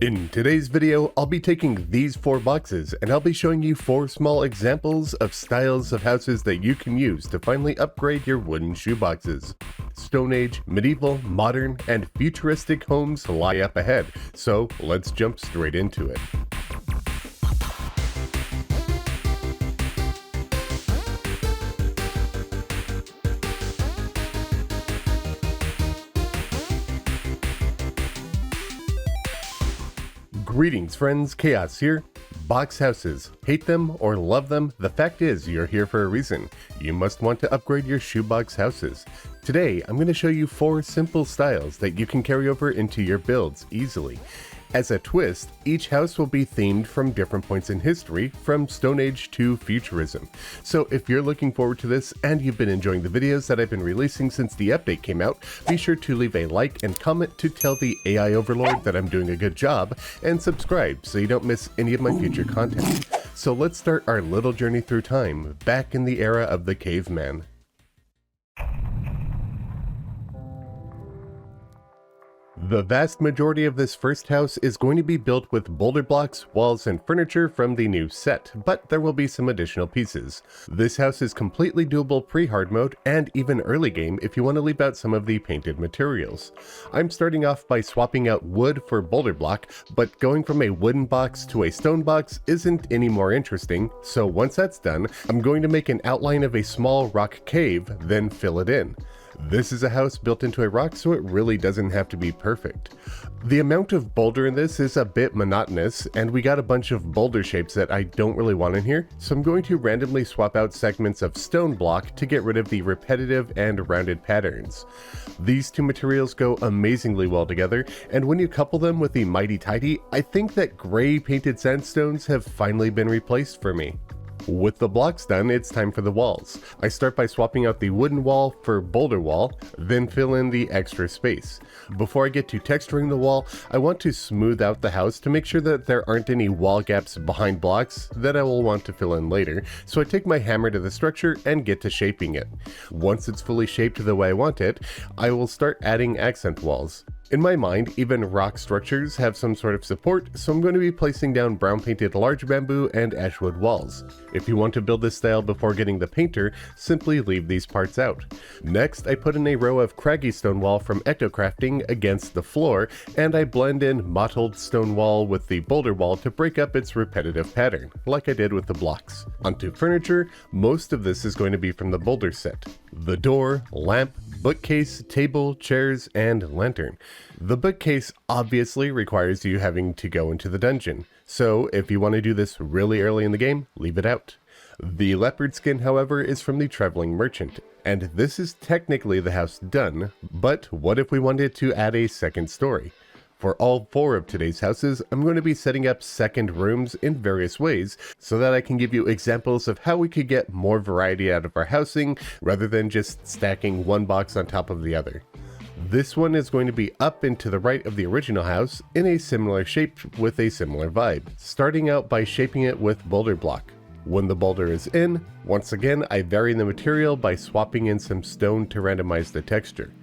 In today's video, I'll be taking these 4 boxes and I'll be showing you 4 small examples of styles of houses that you can use to finally upgrade your wooden shoeboxes. Stone Age, medieval, modern, and futuristic homes lie up ahead, so let's jump straight into it. Greetings friends, Khaios here. Box houses. Hate them or love them, the fact is you're here for a reason. You must want to upgrade your shoebox houses. Today I'm going to show you 4 simple styles that you can carry over into your builds easily. As a twist, each house will be themed from different points in history, from Stone Age to Futurism. So if you're looking forward to this and you've been enjoying the videos that I've been releasing since the update came out, be sure to leave a like and comment to tell the AI overlord that I'm doing a good job, and subscribe so you don't miss any of my future content. So let's start our little journey through time, back in the era of the caveman. The vast majority of this first house is going to be built with boulder blocks, walls, and furniture from the new set, but there will be some additional pieces. This house is completely doable pre-hard mode and even early game if you want to leave out some of the painted materials. I'm starting off by swapping out wood for boulder block, but going from a wooden box to a stone box isn't any more interesting, so once that's done, I'm going to make an outline of a small rock cave, then fill it in. This is a house built into a rock, so it really doesn't have to be perfect. The amount of boulder in this is a bit monotonous, and we got a bunch of boulder shapes that I don't really want in here, so I'm going to randomly swap out segments of stone block to get rid of the repetitive and rounded patterns. These two materials go amazingly well together, and when you couple them with the Mighty Tidy, I think that gray painted sandstones have finally been replaced for me. With the blocks done, it's time for the walls. I start by swapping out the wooden wall for boulder wall, then fill in the extra space. Before I get to texturing the wall, I want to smooth out the house to make sure that there aren't any wall gaps behind blocks that I will want to fill in later, so I take my hammer to the structure and get to shaping it. Once it's fully shaped the way I want it, I will start adding accent walls. In my mind, even rock structures have some sort of support, so I'm going to be placing down brown painted large bamboo and ashwood walls. If you want to build this style before getting the painter, simply leave these parts out. Next, I put in a row of craggy stone wall from Ectocrafting against the floor, and I blend in mottled stone wall with the boulder wall to break up its repetitive pattern, like I did with the blocks. Onto furniture, most of this is going to be from the boulder set. The door, lamp, bookcase, table, chairs, and lantern. The bookcase obviously requires you having to go into the dungeon, so if you want to do this really early in the game, leave it out. The leopard skin, however, is from the traveling merchant, and this is technically the house done, but what if we wanted to add a second story? For all 4 of today's houses, I'm going to be setting up second rooms in various ways so that I can give you examples of how we could get more variety out of our housing rather than just stacking one box on top of the other. This one is going to be up and to the right of the original house in a similar shape with a similar vibe, starting out by shaping it with boulder block. When the boulder is in, once again I vary the material by swapping in some stone to randomize the texture.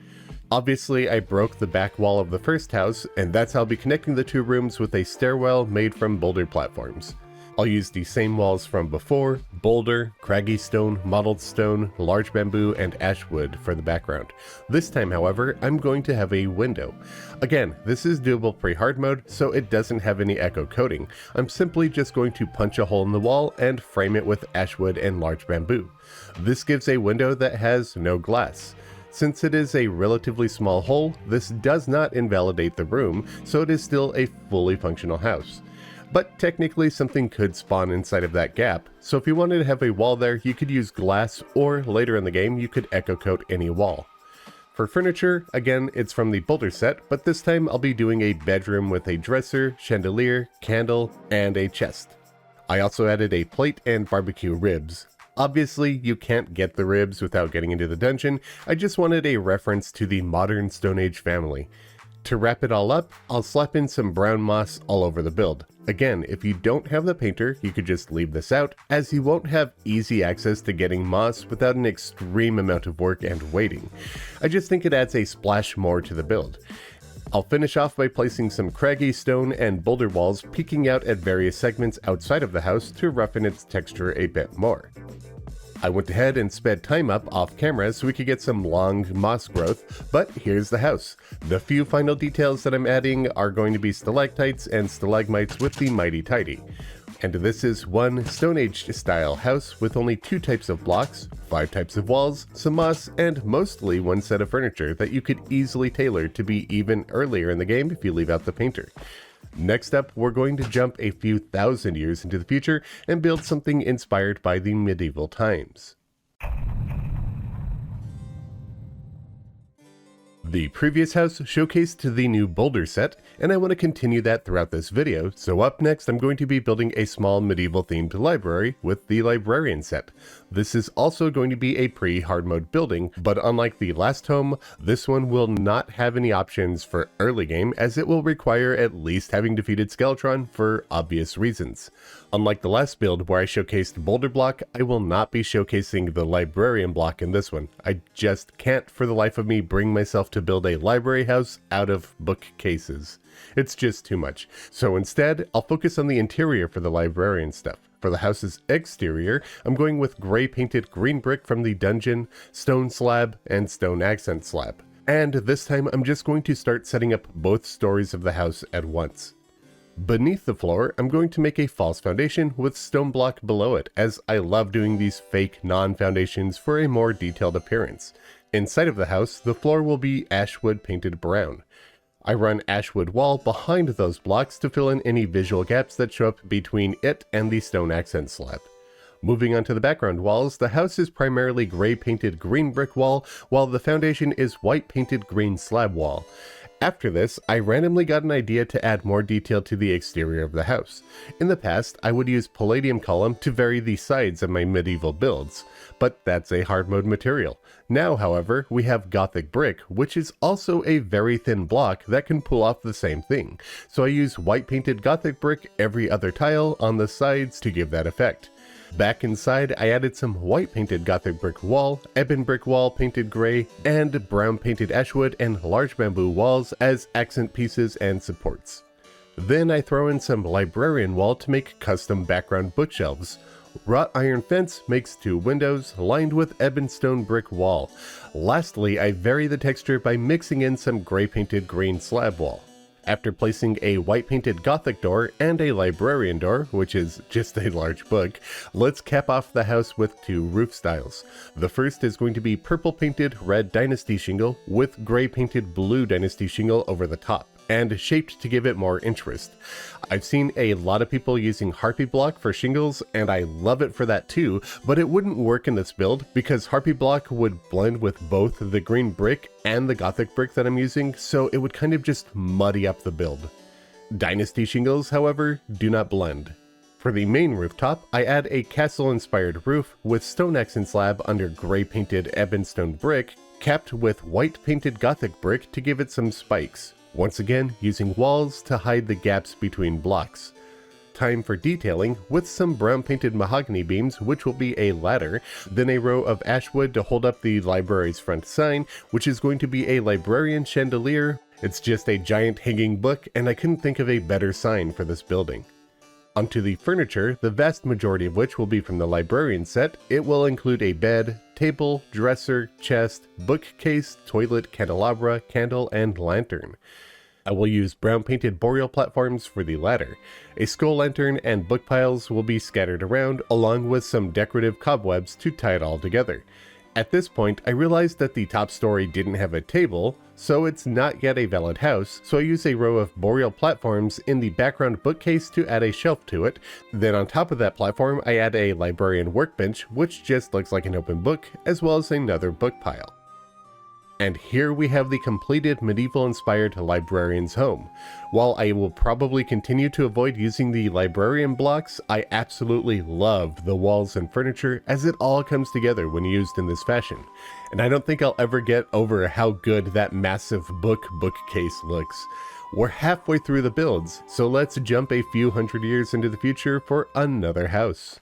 Obviously, I broke the back wall of the first house, and that's how I'll be connecting the 2 rooms with a stairwell made from boulder platforms. I'll use the same walls from before, boulder, craggy stone, mottled stone, large bamboo, and ashwood for the background. This time, however, I'm going to have a window. Again, this is doable pre-hard mode, so it doesn't have any echo coating. I'm simply just going to punch a hole in the wall and frame it with ashwood and large bamboo. This gives a window that has no glass. Since it is a relatively small hole, this does not invalidate the room, so it is still a fully functional house. But technically something could spawn inside of that gap, so if you wanted to have a wall there, you could use glass, or later in the game you could echo coat any wall. For furniture, again it's from the boulder set, but this time I'll be doing a bedroom with a dresser, chandelier, candle, and a chest. I also added a plate and barbecue ribs. Obviously, you can't get the ribs without getting into the dungeon. I just wanted a reference to the modern Stone Age family. To wrap it all up, I'll slap in some brown moss all over the build. Again, if you don't have the painter, you could just leave this out, as you won't have easy access to getting moss without an extreme amount of work and waiting. I just think it adds a splash more to the build. I'll finish off by placing some craggy stone and boulder walls peeking out at various segments outside of the house to roughen its texture a bit more. I went ahead and sped time up off camera so we could get some long moss growth, but here's the house. The few final details that I'm adding are going to be stalactites and stalagmites with the mighty tidy. And this is one Stone Age style house with only 2 types of blocks, 5 types of walls, some moss, and mostly one set of furniture that you could easily tailor to be even earlier in the game if you leave out the painter. Next up, we're going to jump a few thousand years into the future and build something inspired by the medieval times. The previous house showcased the new boulder set, and I want to continue that throughout this video, so up next I'm going to be building a small medieval themed library with the librarian set. This is also going to be a pre-hard mode building, but unlike the last home, this one will not have any options for early game as it will require at least having defeated Skeletron for obvious reasons. Unlike the last build where I showcased boulder block, I will not be showcasing the librarian block in this one. I just can't for the life of me bring myself to build a library house out of bookcases. It's just too much. So instead, I'll focus on the interior for the librarian stuff. For the house's exterior, I'm going with gray painted green brick from the dungeon, stone slab, and stone accent slab. And this time I'm just going to start setting up both stories of the house at once. Beneath the floor, I'm going to make a false foundation with stone block below it, as I love doing these fake non-foundations for a more detailed appearance. Inside of the house, the floor will be ashwood painted brown. I run ashwood wall behind those blocks to fill in any visual gaps that show up between it and the stone accent slab. Moving on to the background walls, the house is primarily gray painted green brick wall, while the foundation is white painted green slab wall. After this, I randomly got an idea to add more detail to the exterior of the house. In the past, I would use palladium column to vary the sides of my medieval builds, but that's a hard mode material. Now, however, we have Gothic brick, which is also a very thin block that can pull off the same thing, so I use white painted Gothic brick every other tile on the sides to give that effect. Back inside, I added some white painted Gothic brick wall, ebon brick wall painted gray, and brown painted ashwood and large bamboo walls as accent pieces and supports. Then I throw in some librarian wall to make custom background bookshelves. Wrought iron fence makes 2 windows lined with ebon stone brick wall. Lastly, I vary the texture by mixing in some gray painted green slab wall. After placing a white painted Gothic door and a librarian door, which is just a large book, let's cap off the house with 2 roof styles. The first is going to be purple painted red dynasty shingle with gray painted blue dynasty shingle over the top, and shaped to give it more interest. I've seen a lot of people using Harpy block for shingles, and I love it for that too, but it wouldn't work in this build because Harpy block would blend with both the green brick and the Gothic brick that I'm using, so it would kind of just muddy up the build. Dynasty shingles, however, do not blend. For the main rooftop, I add a castle-inspired roof with stone accent slab under gray painted ebon stone brick, capped with white painted Gothic brick to give it some spikes. Once again, using walls to hide the gaps between blocks. Time for detailing with some brown painted mahogany beams, which will be a ladder, then a row of ashwood to hold up the library's front sign, which is going to be a librarian chandelier. It's just a giant hanging book, and I couldn't think of a better sign for this building. Onto the furniture, the vast majority of which will be from the librarian set. It will include a bed, table, dresser, chest, bookcase, toilet, candelabra, candle, and lantern. I will use brown painted boreal platforms for the latter. A skull lantern and book piles will be scattered around, along with some decorative cobwebs to tie it all together. At this point, I realized that the top story didn't have a table, so it's not yet a valid house, so I use a row of boreal platforms in the background bookcase to add a shelf to it. Then on top of that platform, I add a librarian workbench, which just looks like an open book, as well as another book pile. And here we have the completed medieval-inspired librarian's home. While I will probably continue to avoid using the librarian blocks, I absolutely love the walls and furniture as it all comes together when used in this fashion. And I don't think I'll ever get over how good that massive bookcase looks. We're halfway through the builds, so let's jump a few hundred years into the future for another house.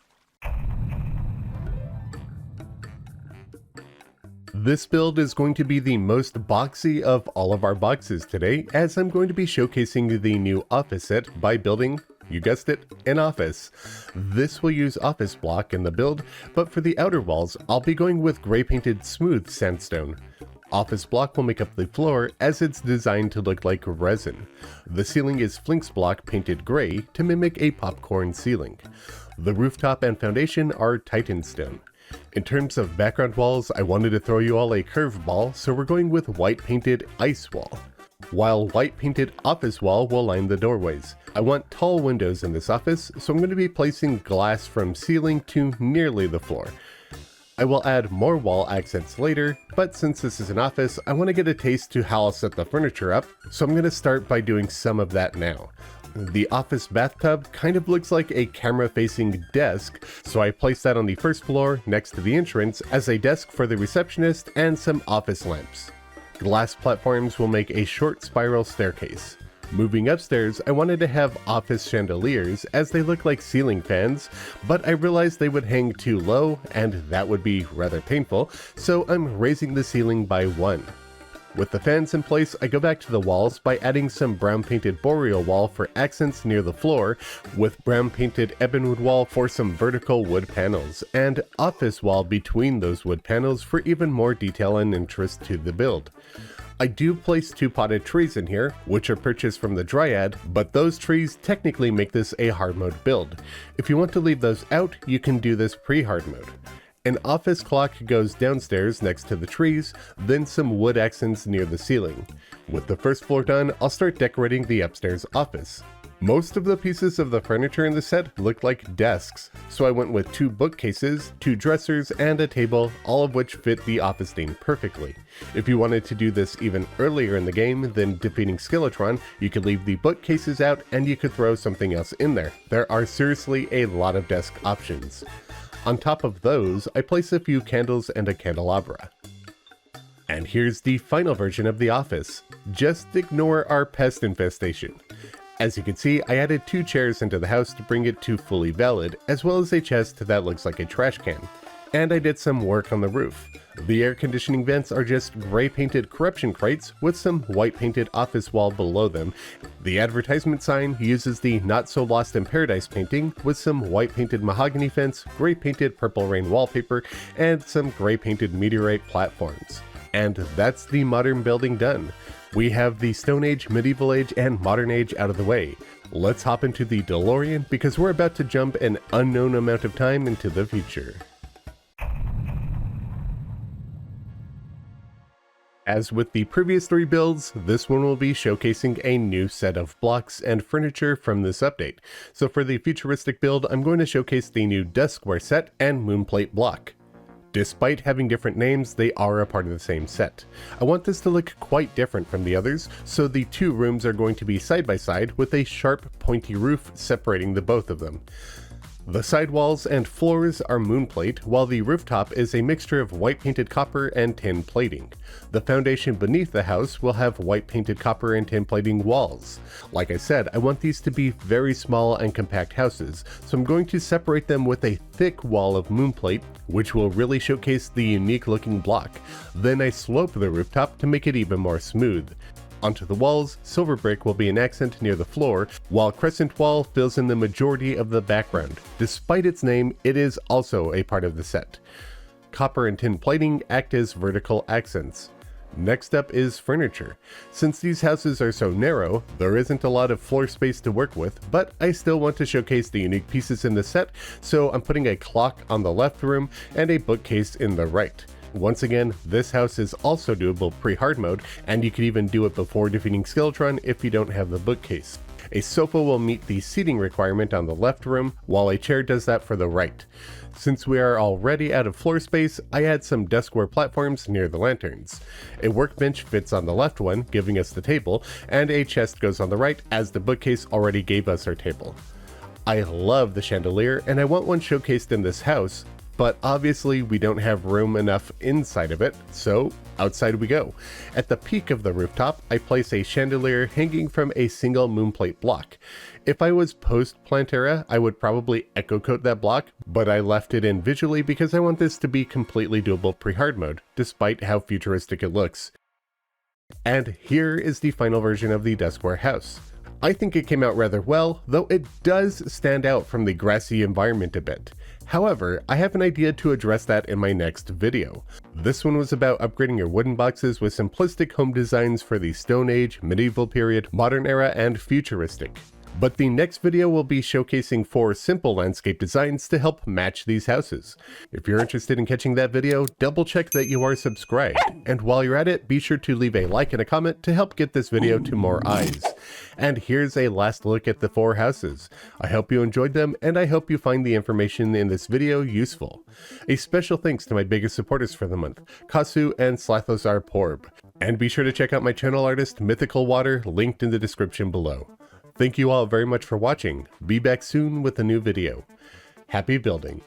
This build is going to be the most boxy of all of our boxes today, as I'm going to be showcasing the new office set by building, you guessed it, an office. This will use office block in the build, but for the outer walls, I'll be going with gray painted smooth sandstone. Office block will make up the floor as it's designed to look like resin. The ceiling is flinks block painted gray to mimic a popcorn ceiling. The rooftop and foundation are Titan stone. In terms of background walls, I wanted to throw you all a curveball, so we're going with white painted ice wall. While white painted office wall will line the doorways. I want tall windows in this office, so I'm going to be placing glass from ceiling to nearly the floor. I will add more wall accents later, but since this is an office, I want to get a taste to how I'll set the furniture up, so I'm going to start by doing some of that now. The office bathtub kind of looks like a camera-facing desk, so I placed that on the first floor next to the entrance as a desk for the receptionist and some office lamps. Glass platforms will make a short spiral staircase. Moving upstairs, I wanted to have office chandeliers as they look like ceiling fans, but I realized they would hang too low and that would be rather painful, so I'm raising the ceiling by 1. With the fans in place, I go back to the walls by adding some brown painted boreal wall for accents near the floor, with brown painted ebonwood wall for some vertical wood panels, and office wall between those wood panels for even more detail and interest to the build. I do place 2 potted trees in here, which are purchased from the Dryad, but those trees technically make this a hard mode build. If you want to leave those out, you can do this pre-hard mode. An office clock goes downstairs next to the trees, then some wood accents near the ceiling. With the first floor done, I'll start decorating the upstairs office. Most of the pieces of the furniture in the set look like desks, so I went with 2 bookcases, 2 dressers, and a table, all of which fit the office theme perfectly. If you wanted to do this even earlier in the game than defeating Skeletron, you could leave the bookcases out and you could throw something else in there. There are seriously a lot of desk options. On top of those, I place a few candles and a candelabra. And here's the final version of the office. Just ignore our pest infestation. As you can see, I added 2 chairs into the house to bring it to fully valid, as well as a chest that looks like a trash can. And I did some work on the roof. The air conditioning vents are just gray painted corruption crates with some white painted office wall below them. The advertisement sign uses the Not So Lost in Paradise painting with some white painted mahogany fence, gray painted Purple Rain wallpaper, and some gray painted meteorite platforms. And that's the modern building done. We have the Stone Age, Medieval Age, and Modern Age out of the way. Let's hop into the DeLorean because we're about to jump an unknown amount of time into the future. As with the previous 3 builds, this one will be showcasing a new set of blocks and furniture from this update. So for the futuristic build, I'm going to showcase the new deskwear set and moonplate block. Despite having different names, they are a part of the same set. I want this to look quite different from the others, so the 2 rooms are going to be side by side with a sharp, pointy roof separating the both of them. The sidewalls and floors are moonplate, while the rooftop is a mixture of white painted copper and tin plating. The foundation beneath the house will have white painted copper and tin plating walls. Like I said, I want these to be very small and compact houses, so I'm going to separate them with a thick wall of moonplate, which will really showcase the unique looking block. Then I slope the rooftop to make it even more smooth. Onto the walls, silver brick will be an accent near the floor, while crescent wall fills in the majority of the background. Despite its name, it is also a part of the set. Copper and tin plating act as vertical accents. Next up is furniture. Since these houses are so narrow, there isn't a lot of floor space to work with, but I still want to showcase the unique pieces in the set, so I'm putting a clock on the left room and a bookcase in the right. Once again, this house is also doable pre-hard mode, and you could even do it before defeating Skeletron if you don't have the bookcase. A sofa will meet the seating requirement on the left room, while a chair does that for the right. Since we are already out of floor space, I add some deskwear platforms near the lanterns. A workbench fits on the left one, giving us the table, and a chest goes on the right as the bookcase already gave us our table. I love the chandelier, and I want one showcased in this house, but obviously we don't have room enough inside of it, so outside we go. At the peak of the rooftop, I place a chandelier hanging from a single moonplate block. If I was post-plant era, I would probably echo coat that block, but I left it in visually because I want this to be completely doable pre-hard mode, despite how futuristic it looks. And here is the final version of the Duskware house. I think it came out rather well, though it does stand out from the grassy environment a bit. However, I have an idea to address that in my next video. This one was about upgrading your wooden boxes with simplistic home designs for the Stone Age, medieval period, modern era, and futuristic. But the next video will be showcasing 4 simple landscape designs to help match these houses. If you're interested in catching that video, double check that you are subscribed. And while you're at it, be sure to leave a like and a comment to help get this video to more eyes. And here's a last look at the 4 houses. I hope you enjoyed them, and I hope you find the information in this video useful. A special thanks to my biggest supporters for the month, Kasu and Slathosar Porb. And be sure to check out my channel artist, MythicalWater, linked in the description below. Thank you all very much for watching. Be back soon with a new video. Happy building.